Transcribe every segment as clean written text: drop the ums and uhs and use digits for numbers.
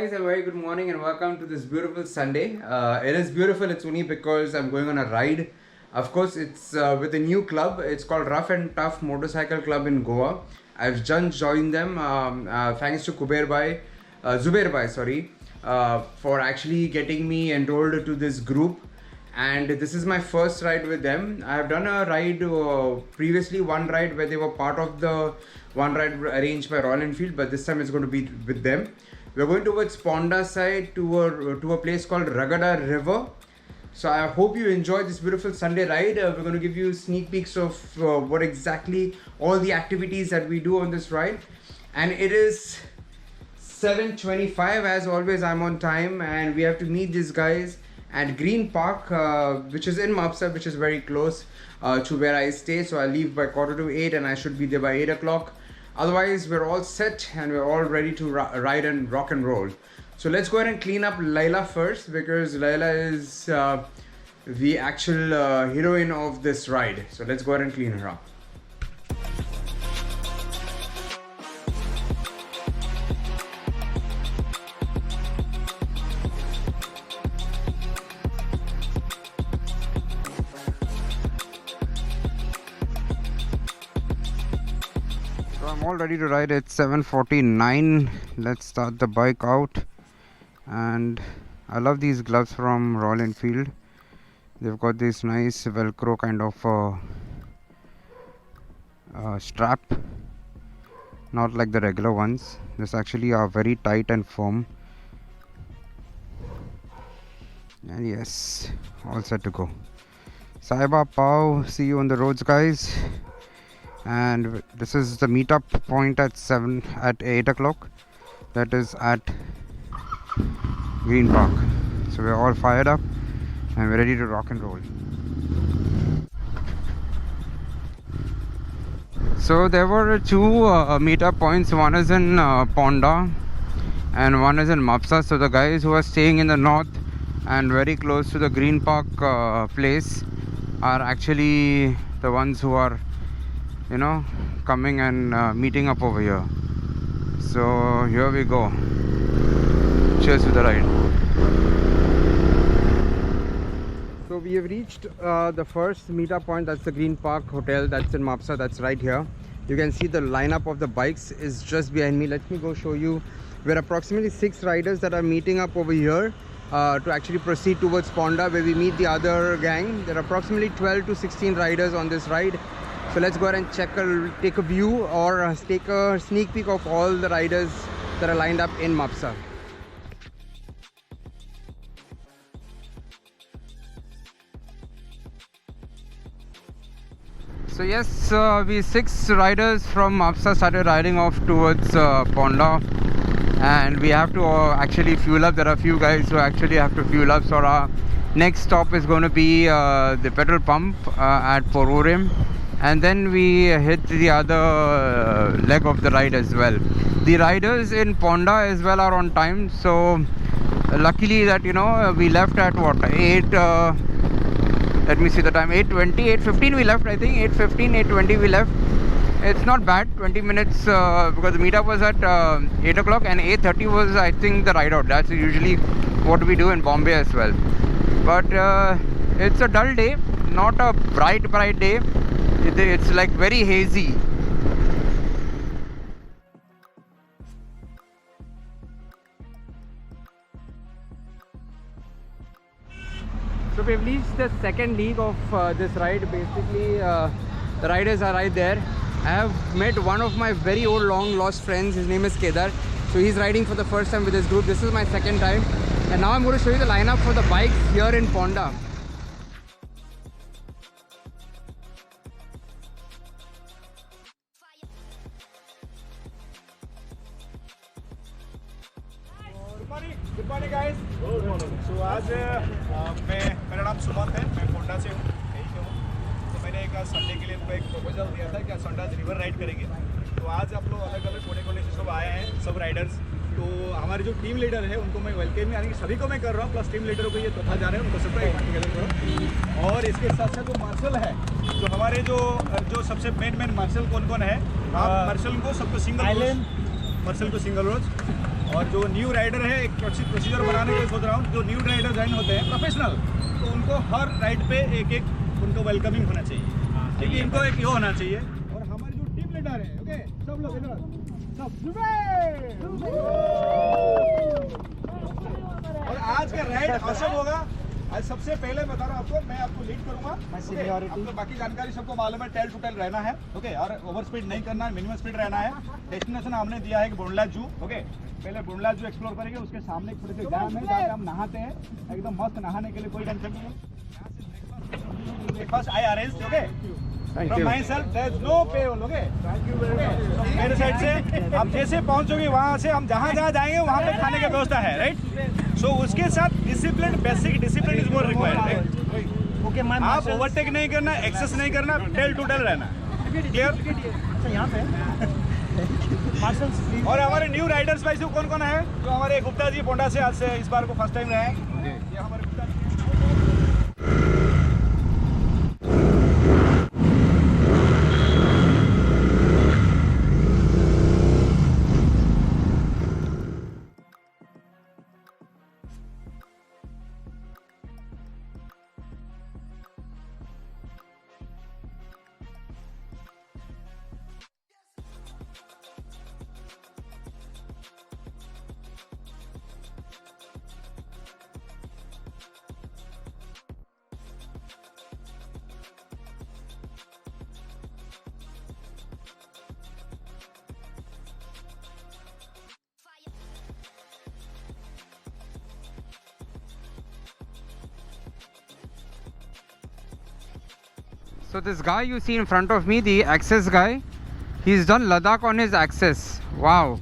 guys, a very good morning and welcome to this beautiful Sunday. It is beautiful, it's only because I'm going on a ride. Of course, it's with a new club. It's called Rough and Tough Motorcycle Club in Goa. I've just joined them thanks to Zubair Bhai, sorry, for actually getting me enrolled to this group. And this is my first ride with them. I have done a ride previously, one ride where they were part of the one ride arranged by Royal Enfield, but this time it's going to be with them. We're going towards Bondla side to a place called Ragada River. So I hope you enjoy this beautiful Sunday ride. We're going to give you sneak peeks of what exactly all the activities that we do on this ride. And it is 7:25. As always, I'm on time and we have to meet these guys at Green Park, which is in Mapsa, which is very close to where I stay. So I leave by 7:45 and I should be there by 8 o'clock. Otherwise, we're all set and we're all ready to ride and rock and roll. So let's go ahead and clean up Laila first, because Laila is the actual heroine of this ride. So let's go ahead and clean her up. I'm all ready to ride. It's 7:49. Let's start the bike out. And I love these gloves from Royal Enfield. They've got this nice velcro kind of strap, not like the regular ones. This actually are very tight and firm. And yes, all set to go. Saiba Pau, see you on the roads, guys. And this is the meetup point at 8 o'clock. That is at Green Park. So we're all fired up and we're ready to rock and roll. So there were two meetup points. One is in Ponda and one is in Mapsa. So the guys who are staying in the north and very close to the Green Park place are actually the ones who are, you know, coming and meeting up over here. So here we go. Cheers to the ride. So we have reached the first meetup point. That's the Green Park Hotel. That's in Mapsa. That's right here. You can see the lineup of the bikes is just behind me. Let me go show you. We're approximately 6 riders that are meeting up over here to actually proceed towards Ponda, where we meet the other gang. There are approximately 12 to 16 riders on this ride. So let's go ahead and take a view or take a sneak peek of all the riders that are lined up in Mapsa. So yes, we 6 riders from Mapsa started riding off towards Bondla, and we have to actually fuel up. There are a few guys who actually have to fuel up. So our next stop is going to be the petrol pump at Porurim. And then we hit the other leg of the ride as well. The riders in Ponda as well are on time. So luckily that, you know, we left at what, 8, let me see the time, 8:20, 8:15 we left, I think, 8:15, 8:20 we left. It's not bad, 20 minutes because the meetup was at 8 o'clock and 8:30 was, I think, the ride out. That's usually what we do in Bombay as well. But it's a dull day, not a bright day. It's like very hazy. So we've reached the second leg of this ride. Basically, the riders are right there. I have met one of my very old long lost friends. His name is Kedar. So he's riding for the first time with this group. This is my second time. And now I'm going to show you the lineup for the bikes here in Ponda. Good morning guys. So आज मेरा नाम सुमंत है, मैं कोंडा से हूँ, यहीं से हूँ। तो मैंने एक संडे के लिए उनको एक प्रपोजल दिया था कि संडे आज रिवर राइड करेंगे। तो आज आप लोग अलग अलग कोने कोने से सब आए हैं, सब राइडर्स। तो हमारे जो टीम लीडर है उनको मैं वेलकम, यानी सभी को मैं कर रहा हूँ, प्लस टीम लीडरों को ये तोहफा जा रहे हैं, उनको सबका एक टुगेदर करो। और इसके साथ साथ जो मार्शल है, जो हमारे जो सबसे मेन मार्शल कौन कौन है, आप मार्शल को सबको सिंगल रोज, और जो न्यू राइडर है एक प्रोसीजर बनाने को सोच रहा हूँ, जो न्यू राइडर ज्वाइन होते हैं प्रोफेशनल, तो उनको हर राइड पे एक एक उनको वेलकमिंग होना चाहिए, ठीक है, इनको एक ये होना चाहिए। और हमारे जो टीम लीडर है, ओके, सब लोग इधर सब। और आज का राइड awesome होगा। आज सबसे पहले बता रहा हूँ आपको, मैं आपको लीड करूंगा, आपको बाकी जानकारी सबको मालूम है, टेल टू टेल रहना है, ओके, और ओवर स्पीड नहीं करना है, मिनिमम स्पीड रहना है। डेस्टिनेशन हमने दिया है कि बोंडला जू, ओके, पहले बोंडला जू एक्सप्लोर करेंगे, उसके सामने एक छोटे से डैम है जहाँ पे हम नहाते हैं, एकदम मस्त, नहाने के लिए कोई टेंशन नहीं है। Breakfast I arrange, okay, from myself, there is no pay, okay, thank you very much. मेरे साइड से आप जैसे पहुंचोगे वहां से हम जहां जहां जाएंगे वहां पे खाने की व्यवस्था है, राइट। सो उसके साथ discipline, basic discipline is more required, okay. आप ओवरटेक नहीं करना, एक्सेस नहीं करना, टेल टू टेल रहना, क्लियर। अच्छा, यहाँ पे और हमारे न्यू राइडर्स भाई कौन कौन है? जो हमारे गुप्ता जी पोंडा से आज से इस बार को फर्स्ट टाइम रहे हैं, ये हमारे Gupta ji. So this guy you see in front of me, the Access guy, he's done Ladakh on his Access. Wow,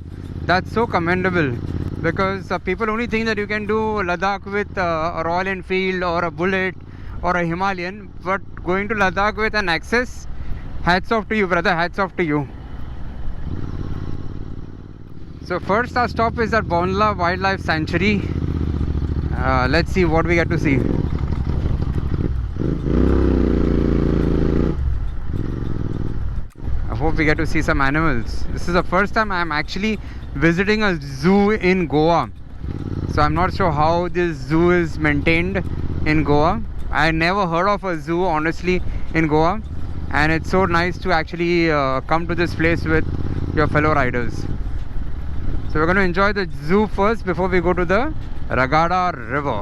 that's so commendable, because people only think that you can do Ladakh with a Royal Enfield or a Bullet or a Himalayan, but going to Ladakh with an Access, hats off to you, brother, hats off to you. So first our stop is at Bondla Wildlife Sanctuary. Let's see what we get to see. I hope we get to see some animals. This is the first time I am actually visiting a zoo in Goa. So I'm not sure how this zoo is maintained in Goa. I never heard of a zoo honestly in Goa, and it's so nice to actually come to this place with your fellow riders. So we're going to enjoy the zoo first before we go to the Ragada River.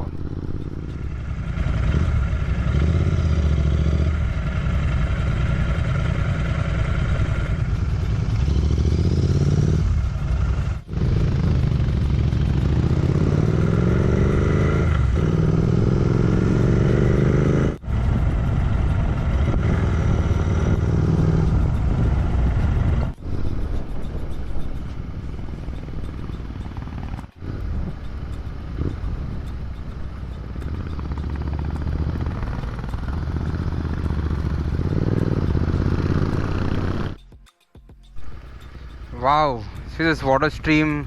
Wow, see this water stream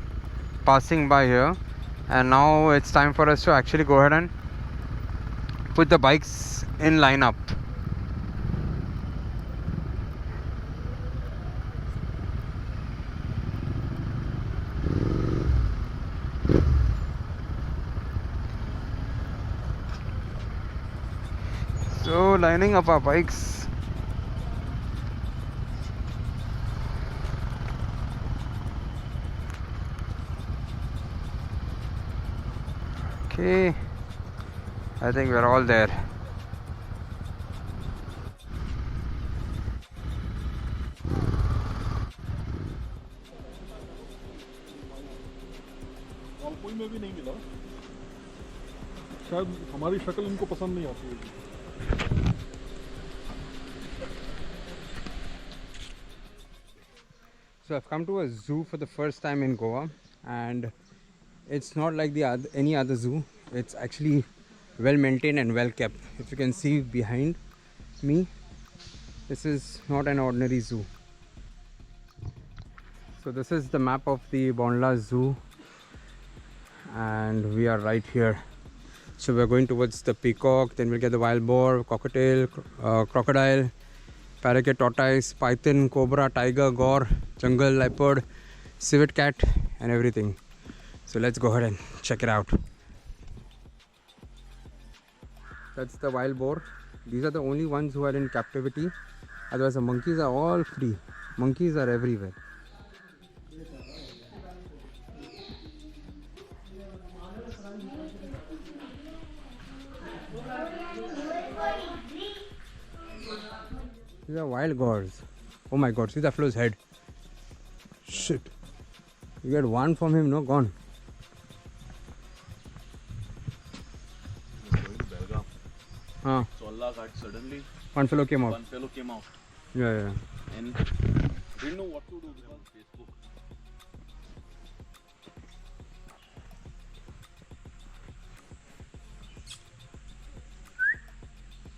passing by here, and now it's time for us to actually go ahead and put the bikes in lineup. So lining up our bikes. Okay, I think we're all there. कोई में भी नहीं मिला, शायद हमारी शक्ल इनको पसंद नहीं आती है। So I've come to a zoo for the first time in Goa, and it's not like any other zoo. It's actually well maintained and well kept. If you can see behind me, this is not an ordinary zoo. So this is the map of the Bondla Zoo, and we are right here. So we're going towards the peacock, then we'll get the wild boar, cockatiel, crocodile, parakeet, tortoise, python, cobra, tiger, gaur, jungle leopard, civet cat, and everything. So let's go ahead and check it out. That's the wild boar. These are the only ones who are in captivity. Otherwise the monkeys are all free. Monkeys are everywhere. These are wild gores. Oh my god, see the flow's head. Shit. You get one from him, no? Gone. Going to Belgaum. So Allah God, suddenly one fellow came out. one fellow came out Yeah. and didn't know what to do because Facebook.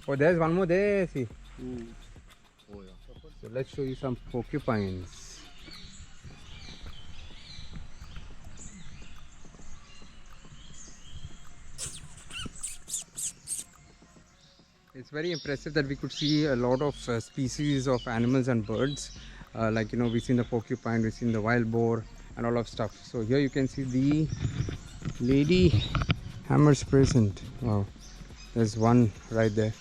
Oh, there's one more there. See. Oh yeah. So let's show you some porcupines. It's very impressive that we could see a lot of species of animals and birds. Like, you know, we've seen the porcupine, we've seen the wild boar and all of stuff. So here you can see the lady hammers present. Wow, there's one right there.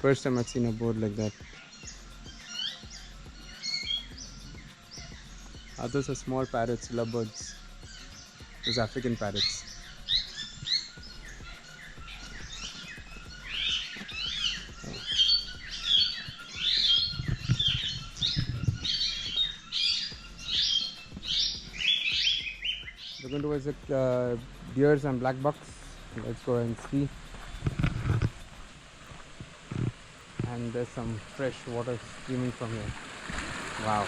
First time I've seen a bird like that. Others are small parrots, lovebirds. Those African parrots. We're going towards the deers and black bucks. Let's go and see. And there's some fresh water streaming from here. Wow.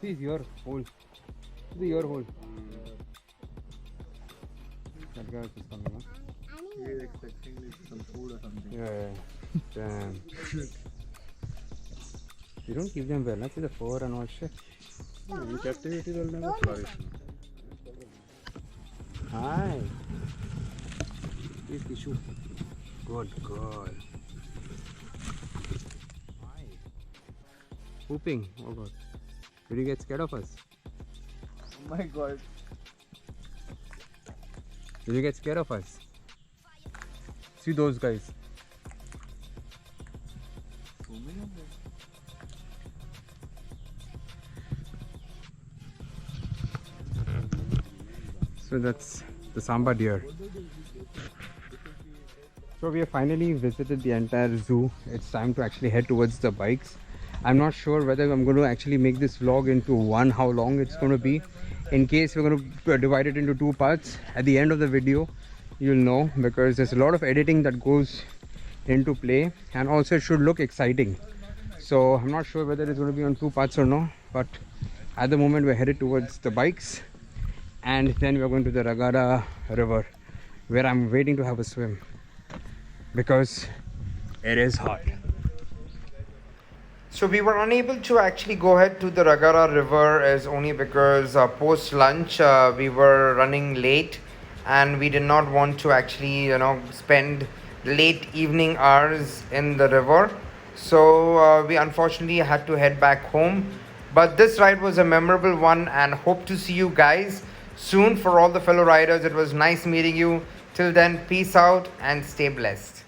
See, it's your hole. This is your hole. That guy is coming, huh? We're expecting some food or something. Yeah. Damn. You don't keep them well, see the fur and all shit. In captivity they'll never flourish. Hi. Please tissue. Good girl. Hi. Whooping. Oh god. Did you get scared of us? Oh my god. Did you get scared of us? See those guys. So many of them. So that's the Samba deer. So we have finally visited the entire zoo. It's time to actually head towards the bikes. I'm not sure whether I'm going to actually make this vlog into one, how long it's going to be. In case we're going to divide it into two parts, at the end of the video you'll know, because there's a lot of editing that goes into play, and also it should look exciting. So I'm not sure whether it's going to be on two parts or no, but at the moment we're headed towards the bikes, and then we're going to the Ragara river, where I'm waiting to have a swim because it is hot. So we were unable to actually go ahead to the Ragara river is only because post lunch we were running late, and we did not want to actually, you know, spend late evening hours in the river. So we unfortunately had to head back home. But this ride was a memorable one, and hope to see you guys soon. For all the fellow riders, it was nice meeting you. Till then, peace out and stay blessed.